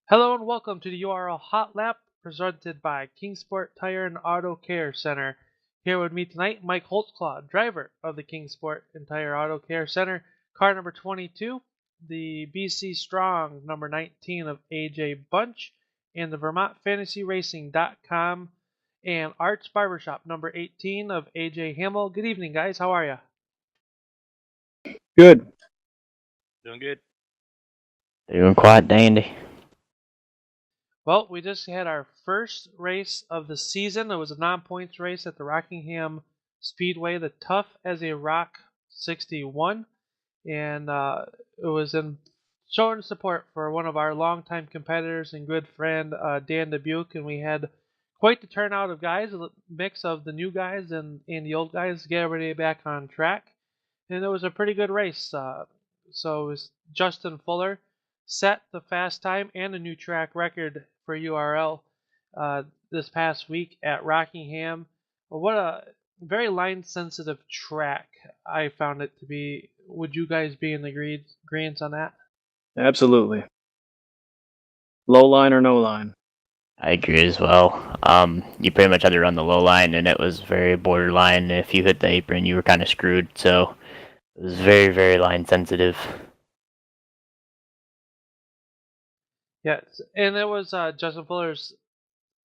Hello and welcome to the URL Hot Lap presented by Kingsport Tire and Auto Care Center. Here with me tonight, Mike Holtzclaw, driver of the Kingsport and Tire Auto Care Center, car number 22, the BC Strong number 19 of AJ Bunch, and the VermontFantasyRacing.com and Arts Barbershop number 18 of AJ Hamill. Good evening, guys. How are you? Good. Doing good. Doing quite dandy. Well, we just had our first race of the season. It was a non-points race at the Rockingham Speedway, the Tough as a Rock 61, and it was in showing support for one of our longtime competitors and good friend Dan Dubuque, and we had quite the turnout of guys, a mix of the new guys and the old guys to get everybody back on track, and it was a pretty good race. So it was Justin Fuller set the fast time and a new track record for URL this past week at Rockingham. What a very line sensitive track I found it to be. Would you guys be in the agreement on that? Absolutely. Low line or no line. I agree as well. You pretty much had to run the low line, and it was very borderline. If you hit the apron, you were kind of screwed. So it was very, very line sensitive. Yes, and it was Justin Fuller's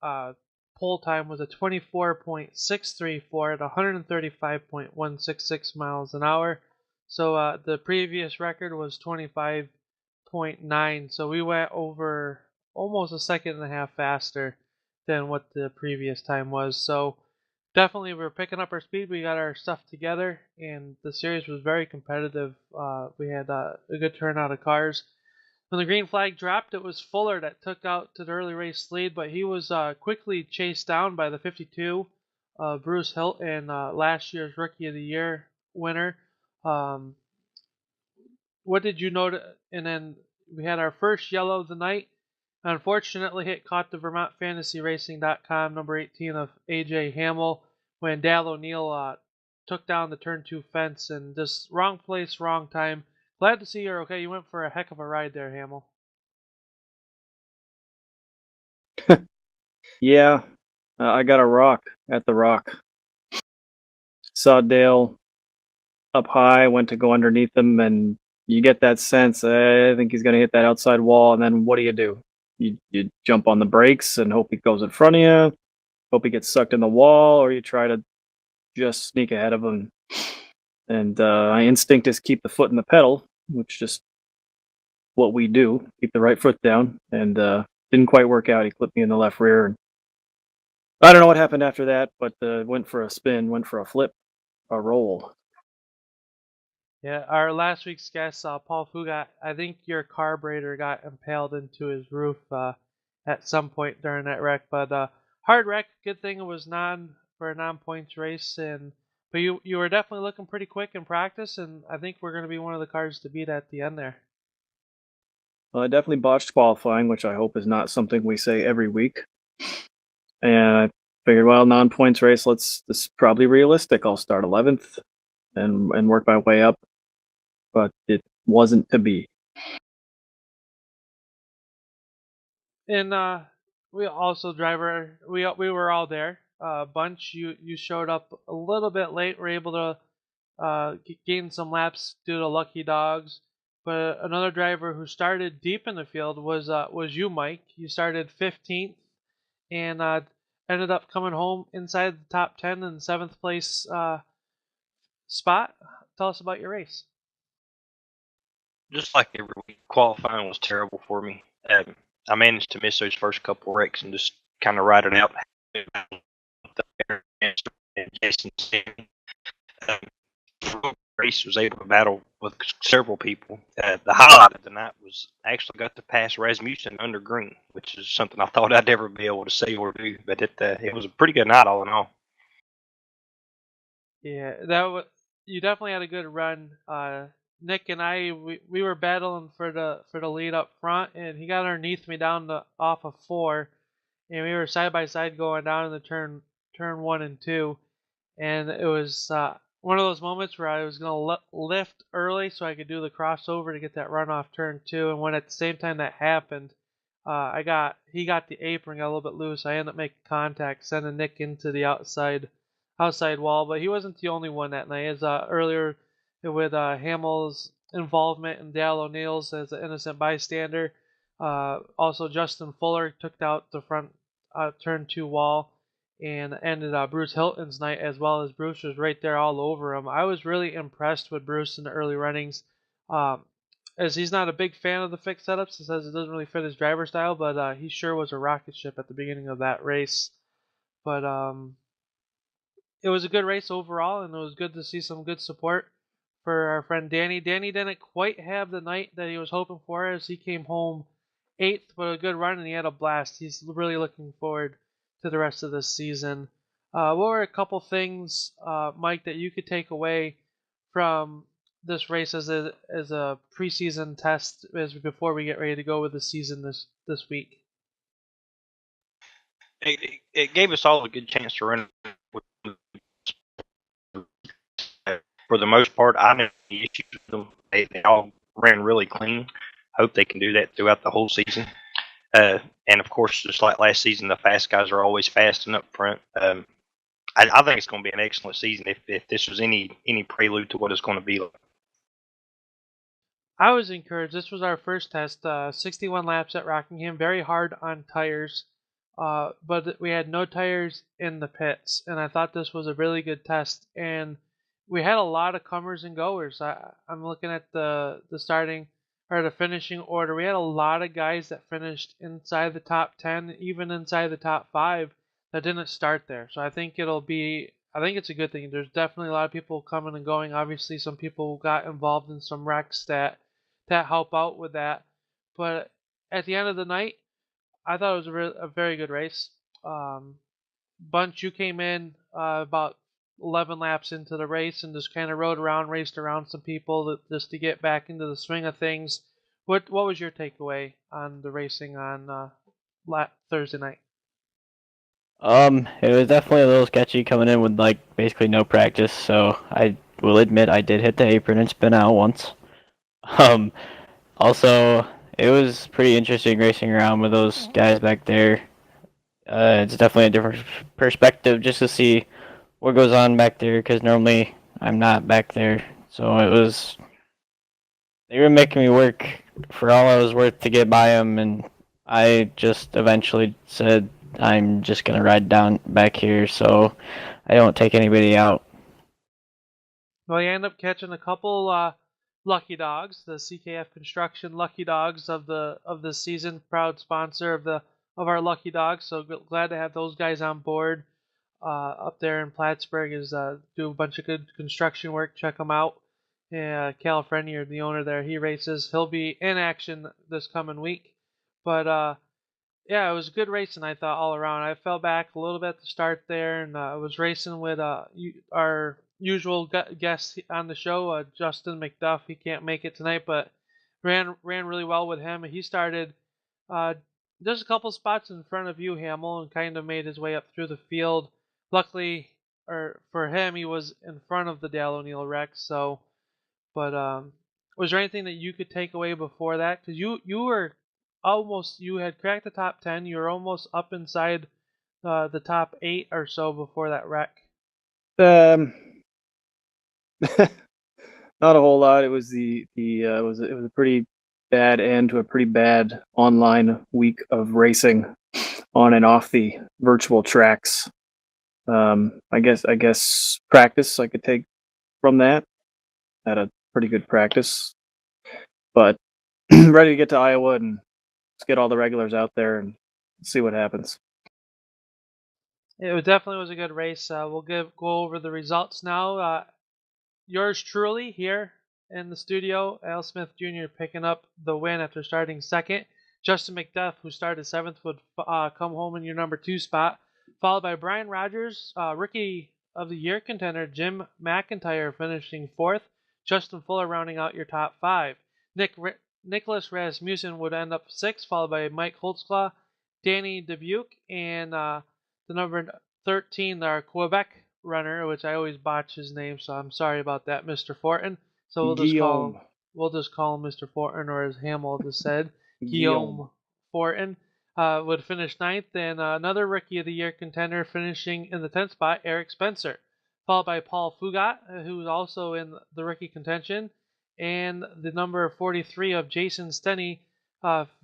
pole time was a 24.634 at 135.166 miles an hour. So the previous record was 25.9. So we went over almost a second and a half faster than what the previous time was. So definitely we're picking up our speed. We got our stuff together, and the series was very competitive. We had a good turnout of cars. When the green flag dropped, it was Fuller that took out to the early race lead, but he was quickly chased down by the 52, Bruce Hilton, last year's Rookie of the Year winner. Um, what did you notice? And then we had our first yellow of the night. Unfortunately, it caught the VermontFantasyRacing.com number 18 of AJ Hamill when Dale O'Neill took down the turn 2 fence and just wrong place, wrong time. Glad to see you're okay. You went for a heck of a ride there, Hamill. Yeah, I got a rock at the rock. Saw Dale up high, went to go underneath him, and you get that sense. I think he's going to hit that outside wall, and then what do? You jump on the brakes and hope he goes in front of you, hope he gets sucked in the wall, or you try to just sneak ahead of him. And my instinct is keep the foot in the pedal, which is just what we do, keep the right foot down, and didn't quite work out. He clipped me in the left rear, and I don't know what happened after that, but went for a spin, went for a flip, a roll. Yeah, our last week's guest, Paul Fugat, I think your carburetor got impaled into his roof at some point during that wreck. But hard wreck, good thing it was for a non-points race, but you were definitely looking pretty quick in practice, and I think we're going to be one of the cars to beat at the end there. Well, I definitely botched qualifying, which I hope is not something we say every week. And I figured, well, non-points race, this is probably realistic. I'll start 11th and work my way up. But it wasn't to be. And we also we were all there. Bunch, you showed up a little bit late. Were able to gain some laps due to lucky dogs. But another driver who started deep in the field was you, Mike. You started 15th and ended up coming home inside the top 10 in 7th place spot. Tell us about your race. Just like every week, qualifying was terrible for me. I managed to miss those first couple wrecks and just kind of ride it out. Jason race was able to battle with several people. The highlight of the night was I actually got to pass Rasmussen under green, which is something I thought I'd never be able to say or do. But it was a pretty good night all in all. Yeah, you definitely had a good run. Nick and I we were battling for the lead up front, and he got underneath me off of 4, and we were side by side going down in the turn 1 and 2, and it was one of those moments where I was gonna lift early so I could do the crossover to get that run off turn 2, and when at the same time that happened, He got the apron, got a little bit loose. I ended up making contact, sending Nick into the outside wall, but he wasn't the only one that night. As earlier with Hamill's involvement and Dale O'Neill's as an innocent bystander. Also, Justin Fuller took out the front turn 2 wall and ended Bruce Hilton's night as well, as Bruce was right there all over him. I was really impressed with Bruce in the early runnings. Um, as he's not a big fan of the fixed setups, he says it doesn't really fit his driver style, but he sure was a rocket ship at the beginning of that race. But it was a good race overall, and it was good to see some good support for our friend Danny. Danny didn't quite have the night that he was hoping for, as he came home 8th, but a good run, and he had a blast. He's really looking forward to the rest of this season. What were a couple things, Mike, that you could take away from this race as a preseason test as before we get ready to go with the season this week? It gave us all a good chance to run. For the most part, I didn't have any issues with them. They all ran really clean. Hope they can do that throughout the whole season. And of course, just like last season, the fast guys are always fast and up front. I think it's going to be an excellent season if this was any prelude to what it's going to be like. I was encouraged. This was our first test, 61 laps at Rockingham, very hard on tires, but we had no tires in the pits, and I thought this was a really good test. And we had a lot of comers and goers. I'm looking at the starting or the finishing order. We had a lot of guys that finished inside the top 10, even inside the top 5, that didn't start there. So I think it's a good thing. There's definitely a lot of people coming and going. Obviously, some people got involved in some wrecks that help out with that. But at the end of the night, I thought it was a very good race. Bunch, you came in about 11 laps into the race and just kind of raced around some people just to get back into the swing of things. What was your takeaway on the racing on Thursday night? It was definitely a little sketchy coming in with like basically no practice, so I will admit I did hit the apron and spin out once. Um, Also, it was pretty interesting racing around with those guys back there. It's definitely a different perspective just to see what goes on back there, because normally I'm not back there. So they were making me work for all I was worth to get by them, and I just eventually said I'm just gonna ride down back here so I don't take anybody out. Well, you end up catching a couple lucky dogs, the CKF Construction Lucky Dogs of the season, proud sponsor of our Lucky Dogs. So glad to have those guys on board up there in Plattsburgh. Is do a bunch of good construction work. Check them out. Cal Frenier, the owner there, he races. He'll be in action this coming week. But yeah, it was a good racing, I thought, all around. I fell back a little bit at the start there, and I was racing with our usual guest on the show, Justin McDuff. He can't make it tonight, but ran really well with him. He started uh, just a couple spots in front of you, Hamill, and kind of made his way up through the field. Luckily, or for him, he was in front of the Dale O'Neill Rex. So, but was there anything that you could take away before that? Because you had cracked the top 10. You were almost up inside the top 8 or so before that wreck. Um, not a whole lot. It was it was a pretty bad end to a pretty bad online week of racing on and off the virtual tracks. I guess practice I could take from that. Had a pretty good practice, but ready to get to Iowa and let's get all the regulars out there and see what happens. It definitely was a good race. We'll go over the results now. Yours truly here in the studio, Al Smith Jr. picking up the win after starting second. Justin McDuff, who started 7th, would come home in your number 2 spot, followed by Brian Rogers, Rookie of the Year contender Jim McIntyre finishing 4th, Justin Fuller rounding out your top 5. Nicholas Rasmussen would end up 6th, followed by Mike Holtzclaw, Danny Dubuque, and the number 13, our Quebec runner, which I always botch his name, so I'm sorry about that, Mr. Fortin. So we'll just call him Mr. Fortin, or as Hamill just said, Guillaume Fortin would finish ninth, and another Rookie of the Year contender finishing in the 10th spot, Eric Spencer, followed by Paul Fugat, who's also in the rookie contention, and the number 43 of Jason Stenney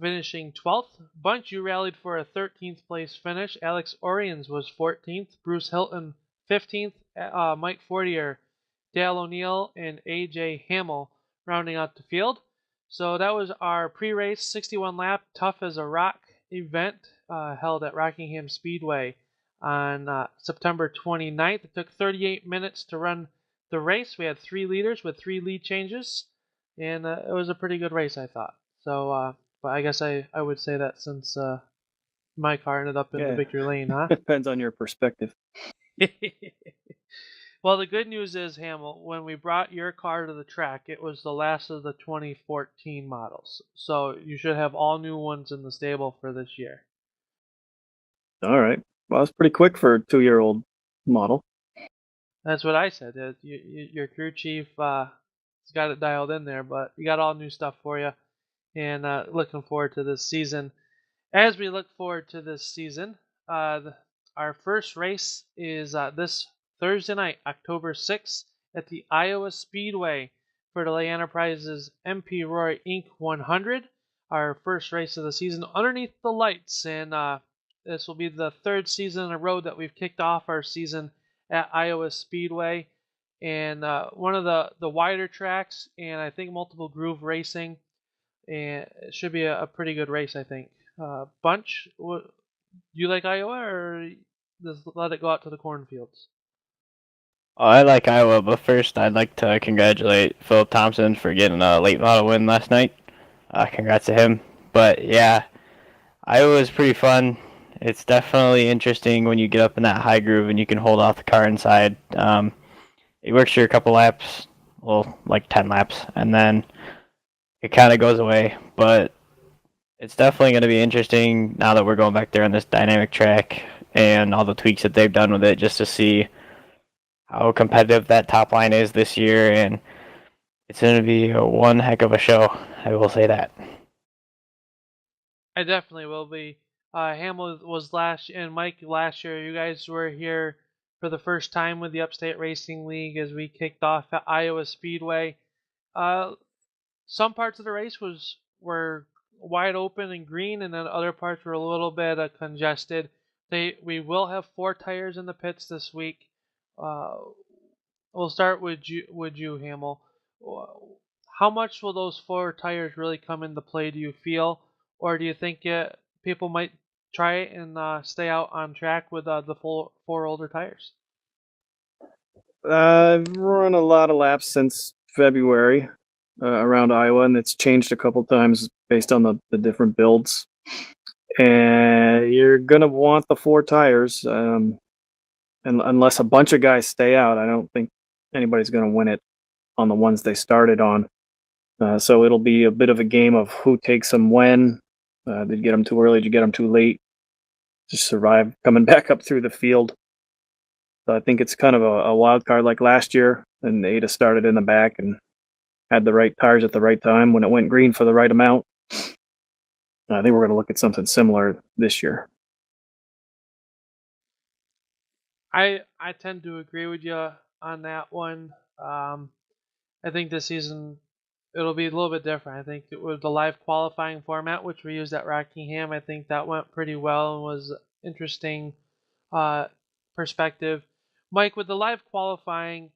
finishing 12th. Bunch, you rallied for a 13th place finish. Alex Orions was 14th, Bruce Hilton 15th, Mike Fortier, Dale O'Neill, and AJ Hamill rounding out the field. So that was our pre-race 61 lap Tough as a Rock event held at Rockingham Speedway on September 29th. It took 38 minutes to run the race. We had 3 leaders with 3 lead changes, and it was a pretty good race, I thought. So, but I guess I would say that since my car ended up in the victory lane, huh? Depends on your perspective. Well, the good news is, Hamill, when we brought your car to the track, it was the last of the 2014 models. So you should have all new ones in the stable for this year. All right. Well, it's pretty quick for a 2-year-old model. That's what I said. Your crew chief has got it dialed in there, but you got all new stuff for you. And looking forward to this season. As we look forward to this season, our first race is this Thursday night, October 6th, at the Iowa Speedway for the Les Entreprises MP Roy Inc. 100. Our first race of the season underneath the lights, and this will be the 3rd season in a row that we've kicked off our season at Iowa Speedway, and one of the wider tracks, and I think multiple groove racing, and it should be a pretty good race, I think. Bunch, do you like Iowa, or just let it go out to the cornfields? Oh, I like Iowa, but first I'd like to congratulate Philip Thompson for getting a late model win last night. Congrats to him. But yeah, Iowa is pretty fun. It's definitely interesting when you get up in that high groove and you can hold off the car inside. It works for a couple laps, well, like 10 laps, and then it kind of goes away. But it's definitely going to be interesting now that we're going back there on this dynamic track and all the tweaks that they've done with it, just to see how competitive that top line is this year, and it's going to be one heck of a show. I will say that. I definitely will be. Hamill was and Mike last year. You guys were here for the first time with the Upstate Racing League as we kicked off at Iowa Speedway. Some parts of the race were wide open and green, and then other parts were a little bit congested. We will have 4 tires in the pits this week. We'll start with you, Hamill. How much will those 4 tires really come into play, do you feel? Or do you think people might try it and stay out on track with the 4 older tires? I've run a lot of laps since February around Iowa, and it's changed a couple times based on the different builds. And you're going to want the 4 tires. And unless a bunch of guys stay out, I don't think anybody's going to win it on the ones they started on. So it'll be a bit of a game of who takes them when. Did you get them too early? Did you get them too late? Just survive coming back up through the field. So I think it's kind of a wild card like last year, and Ada started in the back and had the right tires at the right time when it went green for the right amount. I think we're going to look at something similar this year. I tend to agree with you on that one. I think this season it'll be a little bit different. I think with the live qualifying format, which we used at Rockingham, I think that went pretty well and was interesting perspective. Mike, with the live qualifying,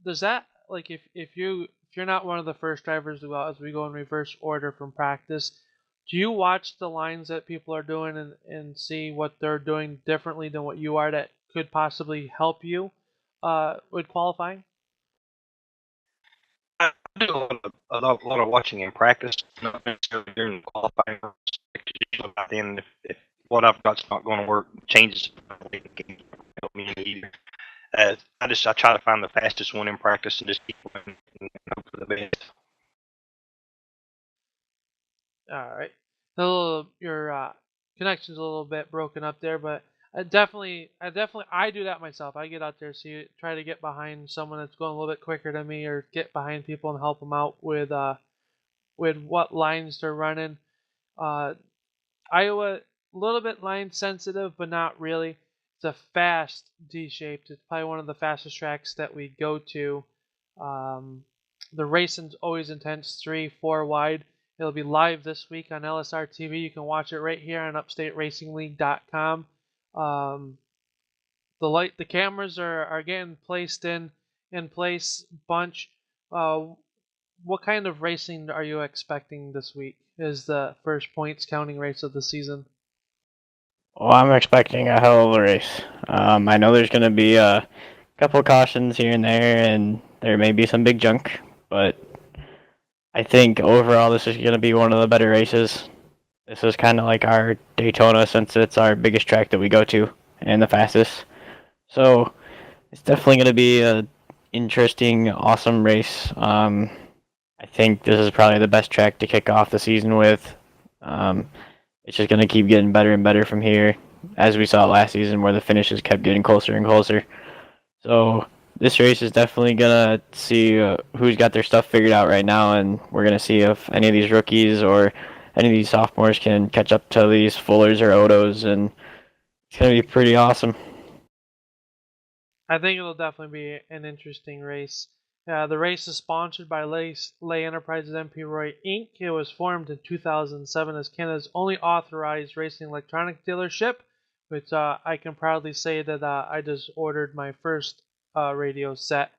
does that, like, if you're not one of the first drivers to go out, as we go in reverse order from practice, do you watch the lines that people are doing and see what they're doing differently than what you are that could possibly help you with qualifying? I do a lot of watching in practice, not necessarily during the qualifying. Because usually by then, if what I've got's not going to work, changes the game. Help me either. I try to find the fastest one in practice and just keep going and hope for the best. All right. Your connection's a little bit broken up there, but I do that myself. I get out there, try to get behind someone that's going a little bit quicker than me, or get behind people and help them out with what lines they're running. Iowa, a little bit line sensitive, but not really. It's a fast D-shaped. It's probably one of the fastest tracks that we go to. Um, the racing's always intense, 3, 4 wide. It'll be live this week on LSR TV. You can watch it right here on UpstateRacingLeague.com. Um, the cameras are getting placed in place bunch. Uh, what kind of racing are you expecting this week? Is the first points counting race of the season? Well, I'm expecting a hell of a race. I know there's going to be a couple cautions here and there, and there may be some big junk, but I think overall this is going to be one of the better races. This is kind of like our Daytona since it's our biggest track that we go to and the fastest. So it's definitely going to be a interesting, awesome race. I think this is probably the best track to kick off the season with. Um, it's just going to keep getting better and better from here, as we saw last season where the finishes kept getting closer and closer. So this race is definitely going to see who's got their stuff figured out right now, and we're going to see if any of these rookies or any of these sophomores can catch up to these Fullers or Odos, and it's going to be pretty awesome. I think it'll definitely be an interesting race. The race is sponsored by Les Enterprises MP Roy Inc. It was formed in 2007 as Canada's only authorized racing electronic dealership, which I can proudly say that I just ordered my first radio set.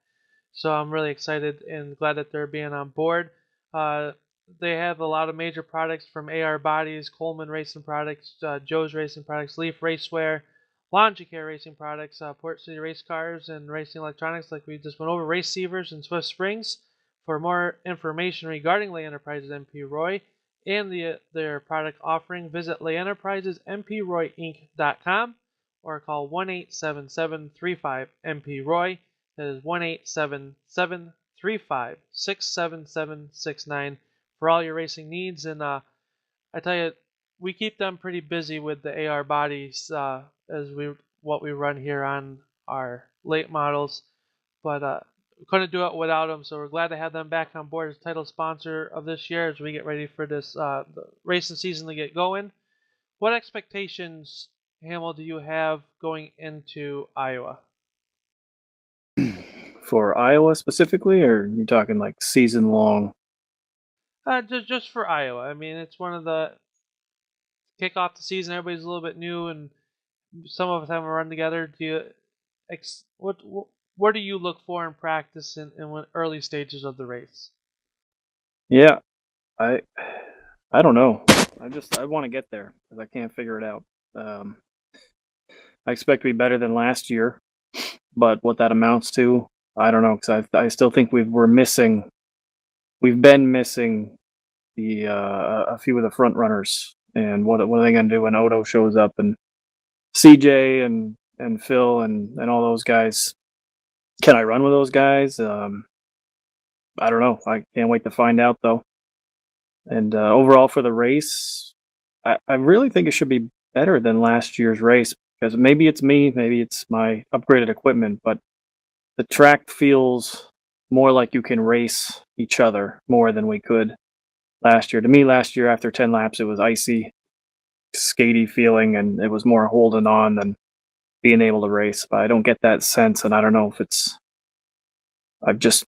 So I'm really excited and glad that they're being on board. Uh, they have a lot of major products from AR Bodies, Coleman Racing Products, Joe's Racing Products, Leaf Raceware, Laundry Care Racing Products, Port City Race Cars, and Racing Electronics, like we just went over, Race Sievers and Swift Springs. For more information regarding Lay Enterprises MP Roy and their product offering, visit layenterprisesmproyinc.com or call 1-877-35-MP-ROY. That is 1-877-35-67769 for all your racing needs. And I tell you, we keep them pretty busy with the AR bodies as what we run here on our late models, but we couldn't do it without them. So we're glad to have them back on board as title sponsor of this year as we get ready for this the racing season to get going. What expectations, Hamill, do you have going into Iowa? For Iowa specifically, or are you talking like season long? Just for Iowa. I mean, it's one of the kick off the season. Everybody's a little bit new, and some of us haven't run together. Do you what do you look for in practice in early stages of the race? Yeah, I I don't know. I want to get there because I can't figure it out. Um, I expect to be better than last year, but what that amounts to, I don't know. Because I still think we've been missing the a few of the front runners. And what are they going to do when Odo shows up and CJ and Phil and all those guys? Can I run with those guys? I don't know. I can't wait to find out though. And overall for the race, I really think it should be better than last year's race because maybe it's me, maybe it's my upgraded equipment, but the track feels more like you can race each other more than we could last year. To me, last year after 10 laps, it was icy, skatey feeling, and it was more holding on than being able to race. But I don't get that sense, and I don't know if I've just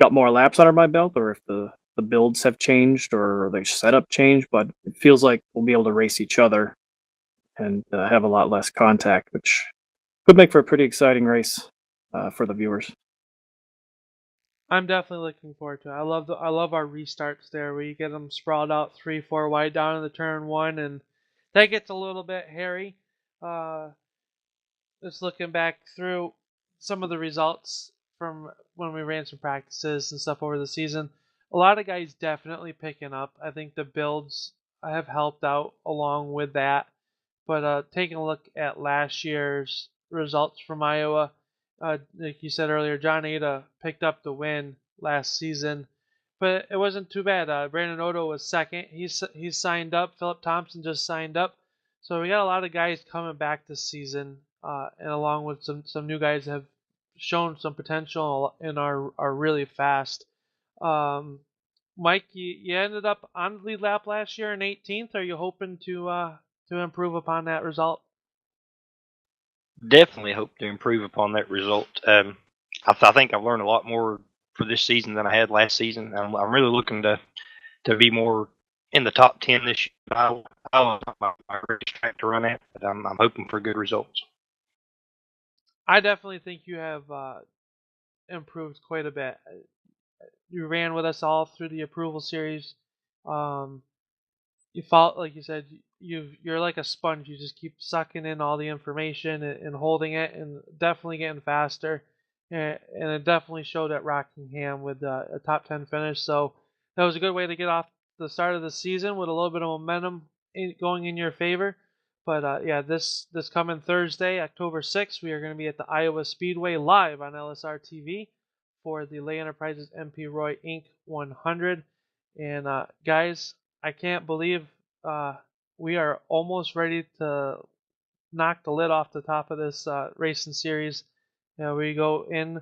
got more laps under my belt or if the builds have changed or the setup changed, but it feels like we'll be able to race each other and have a lot less contact, which could make for a pretty exciting race for the viewers. I'm definitely looking forward to it. I love our restarts there where you get them sprawled out 3, 4 wide down in the turn one, and that gets a little bit hairy. Uh, just looking back through some of the results from when we ran some practices and stuff over the season, a lot of guys definitely picking up. I think the builds have helped out along with that. But taking a look at last year's results from Iowa, like you said earlier, John Ada picked up the win last season, but it wasn't too bad. Brandon Odo was second. He's signed up. Philip Thompson just signed up. So we got a lot of guys coming back this season, and along with some new guys that have shown some potential and are really fast. Um, Mike, you ended up on the lead lap last year in 18th. Are you hoping to improve upon that result? Definitely hope to improve upon that result. I think I've learned a lot more for this season than I had last season. I'm really looking to be more in the top 10 this year. I was my racetrack to run at, but I'm hoping for good results. I definitely think you have improved quite a bit. You ran with us all through the approval series. Um, you felt like you said you're like a sponge. You just keep sucking in all the information and holding it, and definitely getting faster. And it definitely showed at Rockingham with a top 10 finish. So that was a good way to get off the start of the season with a little bit of momentum going in your favor. But yeah, this coming Thursday, October 6th, we are going to be at the Iowa Speedway live on LSR TV for the Les Entreprises MP Roy Inc. 100. And guys, I can't believe we are almost ready to knock the lid off the top of this racing series. We go in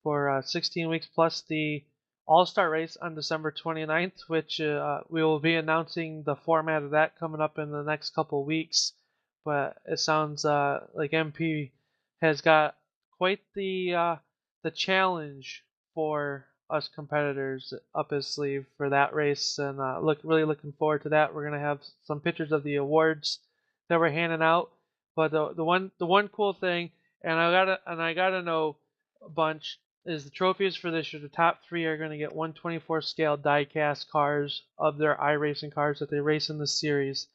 for 16 weeks plus the All-Star race on December 29th, which we will be announcing the format of that coming up in the next couple weeks. But it sounds like MP has got quite the challenge for us competitors up his sleeve for that race, and really looking forward to that. We're gonna have some pictures of the awards that we're handing out. But the one cool thing, and I gotta know a bunch, is the trophies for this year. The top three are gonna get 124 scale die-cast cars of their iRacing cars that they race in the series.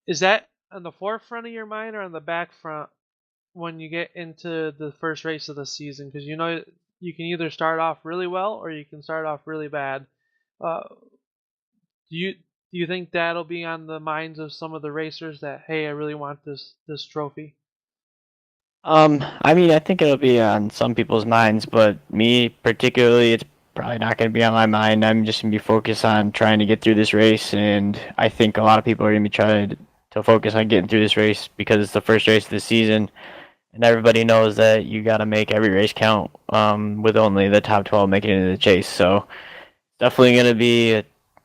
Is that on the forefront of your mind or on the back front when you get into the first race of the season? Because you can either start off really well or you can start off really bad. Uh, do you think that'll be on the minds of some of the racers that, hey, I really want this trophy? I mean, I think it'll be on some people's minds, but me particularly, it's probably not going to be on my mind. I'm just going to be focused on trying to get through this race, and I think a lot of people are going to be trying to focus on getting through this race because it's the first race of the season, and everybody knows that you got to make every race count, with only the top 12 making it into the chase. So definitely going to be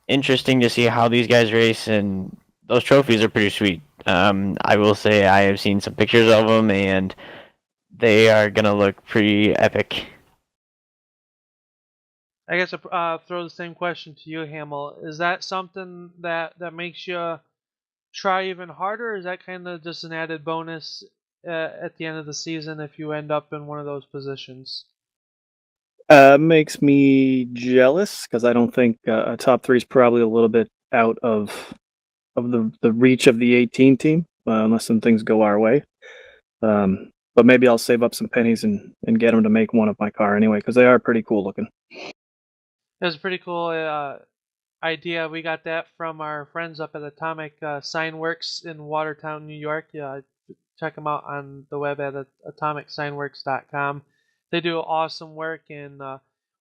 interesting to see how these guys race, and those trophies are pretty sweet. I will say I have seen some pictures of them, and they are gonna look pretty epic. I guess I'll throw the same question to you, Hamill. Is that something that makes you try even harder, or is that kind of just an added bonus at the end of the season if you end up in one of those positions? Makes me jealous because I don't think a top three is probably a little bit out of the reach of the 18 team, unless some things go our way. But maybe I'll save up some pennies and get them to make one of my car anyway, because they are pretty cool looking. It was a pretty cool idea. We got that from our friends up at Atomic Sign Works in Watertown, New York. Check them out on the web at atomicsignworks.com. They do awesome work, and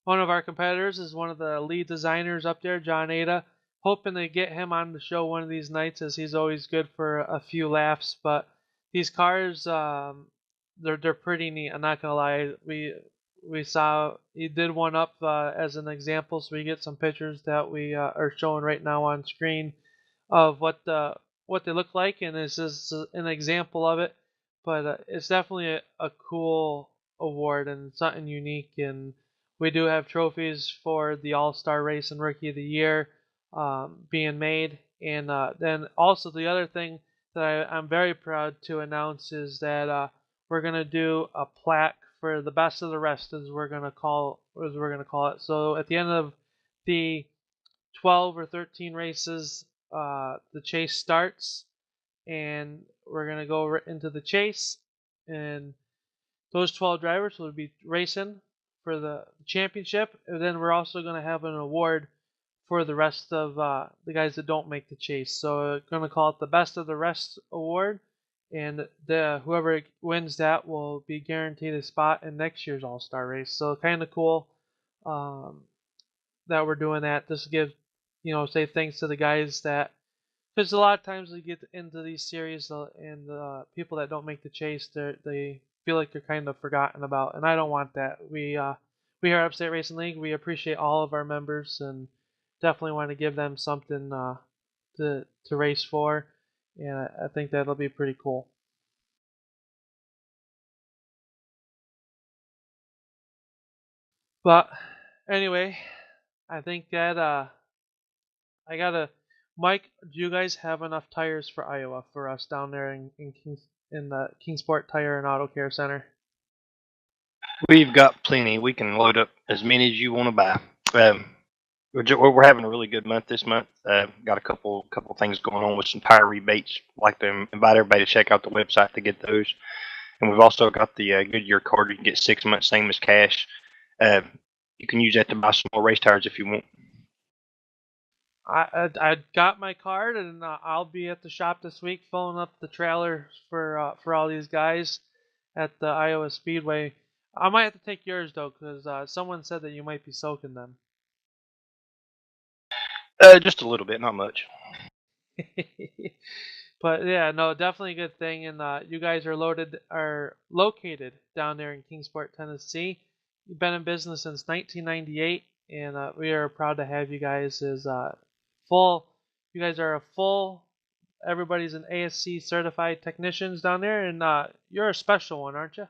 one of our competitors is one of the lead designers up there, John Ada. Hoping to get him on the show one of these nights, as he's always good for a few laughs. But these cars, they're pretty neat. I'm not gonna lie. We saw he did one up as an example, so we get some pictures that we are showing right now on screen of what they look like, and this is an example of it. But it's definitely a cool award and something unique. And we do have trophies for the All-Star Race and Rookie of the Year being made. And then also the other thing that I'm very proud to announce is that we're gonna do a plaque for the best of the rest, as we're gonna call it. So at the end of the 12 or 13 races, the chase starts, and we're gonna go into the chase, and those 12 drivers will be racing for the championship. And then we're also gonna have an award for the rest of the guys that don't make the chase. So we're gonna call it the Best of the Rest Award, and the whoever wins that will be guaranteed a spot in next year's All Star race. So kind of cool um, that we're doing that. This gives say thanks to the guys that, because a lot of times we get into these series and people that don't make the chase, they feel like they're kind of forgotten about, and I don't want that. we here at Upstate Racing League, we appreciate all of our members and definitely want to give them something to race for, and I think that'll be pretty cool. But anyway, I think that I gotta. Mike, do you guys have enough tires for Iowa for us down there in the Kingsport Tire and Auto Care Center? We've got plenty. We can load up as many as you want to buy. We're having a really good month this month. Got a couple things going on with some tire rebates. Like to invite everybody to check out the website to get those. And we've also got the Goodyear card. You can get 6 months, same as cash. You can use that to buy some more race tires if you want. I got my card, and I'll be at the shop this week filling up the trailers for all these guys at the Iowa Speedway. I might have to take yours though, because someone said that you might be soaking them. Just a little bit, not much. But yeah, no, definitely a good thing. And you guys are located down there in Kingsport, Tennessee. You've been in business since 1998, and we are proud to have you guys as full. You guys are a full. Everybody's an ASC certified technicians down there, and you're a special one, aren't you?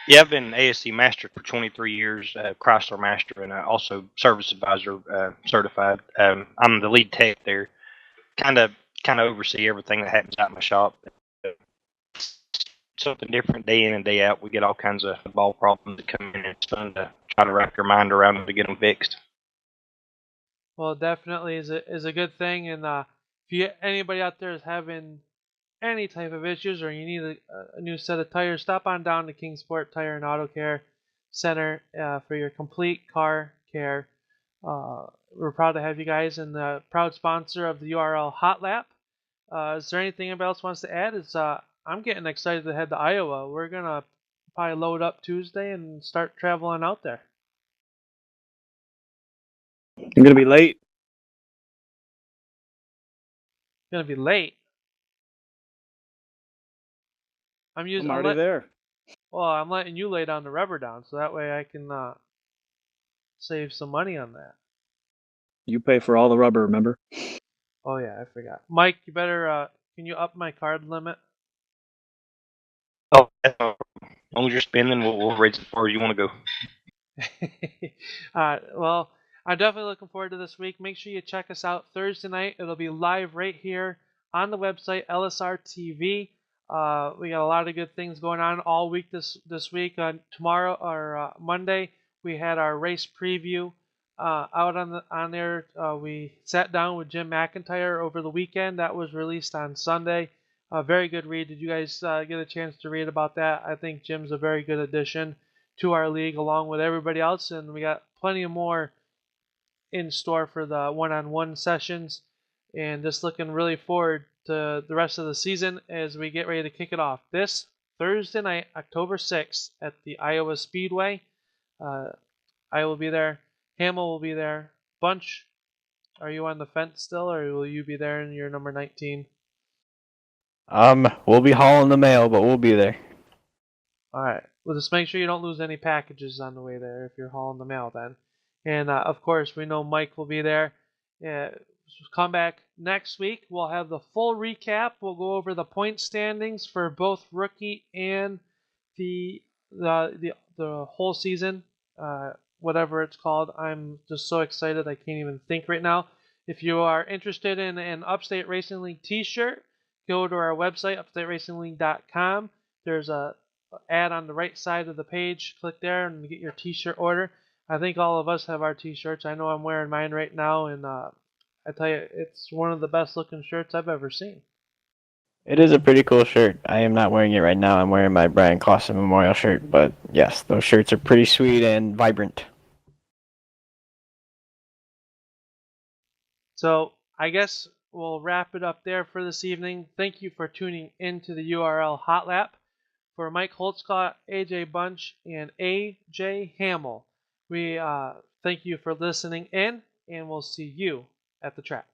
Yeah, I've been ASC Master for 23 years, Chrysler Master, and also Service Advisor certified. I'm the lead tech there. Kind of oversee everything that happens out in my shop. Something different day in and day out. We get all kinds of ball problems that come in, and it's fun to try to wrap your mind around them to get them fixed. Well, definitely is a good thing. And if anybody out there is having any type of issues or you need a new set of tires, stop on down to Kingsport Tire and Auto Care Center for your complete car care. We're proud to have you guys and the proud sponsor of the URL Hot Lap. Is there anything anybody else wants to add? I'm getting excited to head to Iowa. We're gonna probably load up Tuesday and start traveling out there. I'm gonna be late. Gonna be late. I'm already there. Well, I'm letting you lay down the rubber down, so that way I can save some money on that. You pay for all the rubber, remember? Oh yeah, I forgot. Mike, you better can you up my card limit? Oh, as long as you're spending, we'll raise it as far as you want to go. Well, I'm definitely looking forward to this week. Make sure you check us out Thursday night. It'll be live right here on the website LSR TV. We got a lot of good things going on all week this week. Tomorrow or Monday, we had our race preview out on there. We sat down with Jim McIntyre over the weekend. That was released on Sunday. A very good read. Did you guys get a chance to read about that? I think Jim's a very good addition to our league along with everybody else, and we got plenty of more in store for the one-on-one sessions, and just looking really forward to the rest of the season as we get ready to kick it off this Thursday night, October 6th at the Iowa Speedway. I will be there. Hamill will be there. Bunch, are you on the fence still, or will you be there in your number 19? We'll be hauling the mail, but we'll be there. All right. Well, just make sure you don't lose any packages on the way there if you're hauling the mail then. And of course, we know Mike will be there. Come back next week. We'll have the full recap. We'll go over the point standings for both rookie and the whole season, whatever it's called. I'm just so excited I can't even think right now. If you are interested in an Upstate Racing League T-shirt, go to our website upstateracingleague.com. There's a ad on the right side of the page. Click there and get your T-shirt order. I think all of us have our T-shirts. I know I'm wearing mine right now, and I tell you, it's one of the best looking shirts I've ever seen. It is a pretty cool shirt. I am not wearing it right now. I'm wearing my Brian Clausen Memorial shirt, but yes, those shirts are pretty sweet and vibrant. So I guess we'll wrap it up there for this evening. Thank you for tuning into the URL Hot Lap. For Mike Holtzcott, AJ Bunch, and AJ Hamill, we thank you for listening in, and we'll see you at the track.